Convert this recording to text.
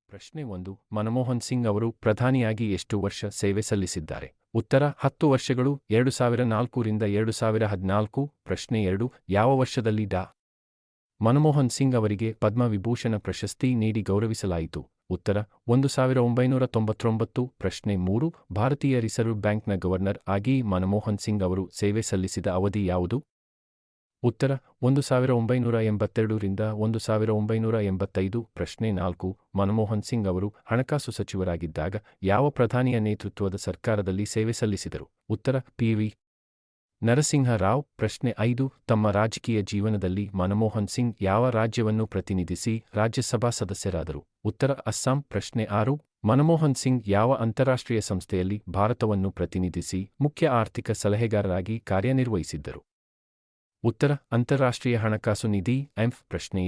ಪ್ರಶ್ನೆ 1. ಮನಮೋಹನ್ ಸಿಂಗ್ ಅವರು ಪ್ರಧಾನಿಯಾಗಿ ಎಷ್ಟು ವರ್ಷ ಸೇವೆ ಸಲ್ಲಿಸಿದ್ದಾರೆ? ಉತ್ತರ 10 ವರ್ಷಗಳು 2004 ರಿಂದ 2014. ಪ್ರಶ್ನೆ 2. ಯಾವ ವರ್ಷದಲ್ಲಿ ಡಾ. ಮನಮೋಹನ್ ಸಿಂಗ್ ಅವರಿಗೆ ಪದ್ಮ ವಿಭೂಷಣ ಪ್ರಶಸ್ತಿ ನೀಡಿ ಗೌರವಿಸಲಾಯಿತು? ಉತ್ತರ 1999. ಪ್ರಶ್ನೆ 3. ಭಾರತೀಯ ರಿಸರ್ವ್ ಬ್ಯಾಂಕ್ನ ಗವರ್ನರ್ ಆಗಿ ಮನಮೋಹನ್ ಸಿಂಗ್ ಅವರು ಸೇವೆ ಸಲ್ಲಿಸಿದ ಅವಧಿ ಯಾವುದು? ಉತ್ತರ 1982 ರಿಂದ 1985. ಪ್ರಶ್ನೆ 4. ಮನಮೋಹನ್ ಸಿಂಗ್ ಅವರು ಹಣಕಾಸು ಸಚಿವರಾಗಿದ್ದಾಗ ಯಾವ ಪ್ರಧಾನಿಯ ನೇತೃತ್ವದ ಸರ್ಕಾರದಲ್ಲಿ ಸೇವೆ ಸಲ್ಲಿಸಿದರು? ಉತ್ತರ ಪಿ.ವಿ. ನರಸಿಂಹ ರಾವ್. ಪ್ರಶ್ನೆ 5. ತಮ್ಮ ರಾಜಕೀಯ ಜೀವನದಲ್ಲಿ ಮನಮೋಹನ್ ಸಿಂಗ್ ಯಾವ ರಾಜ್ಯವನ್ನು ಪ್ರತಿನಿಧಿಸಿ ರಾಜ್ಯಸಭಾ ಸದಸ್ಯರಾದರು? ಉತ್ತರ ಅಸ್ಸಾಂ. ಪ್ರಶ್ನೆ 6. ಮನಮೋಹನ್ ಸಿಂಗ್ ಯಾವ ಅಂತಾರಾಷ್ಟ್ರೀಯ ಸಂಸ್ಥೆಯಲ್ಲಿ ಭಾರತವನ್ನು ಪ್ರತಿನಿಧಿಸಿ ಮುಖ್ಯ ಆರ್ಥಿಕ ಸಲಹೆಗಾರರಾಗಿ ಕಾರ್ಯನಿರ್ವಹಿಸಿದ್ದರು? ಉತ್ತರ ಅಂತಾರಾಷ್ಟ್ರೀಯ ಹಣಕಾಸು ನಿಧಿ (IMF). ಪ್ರಶ್ನೆ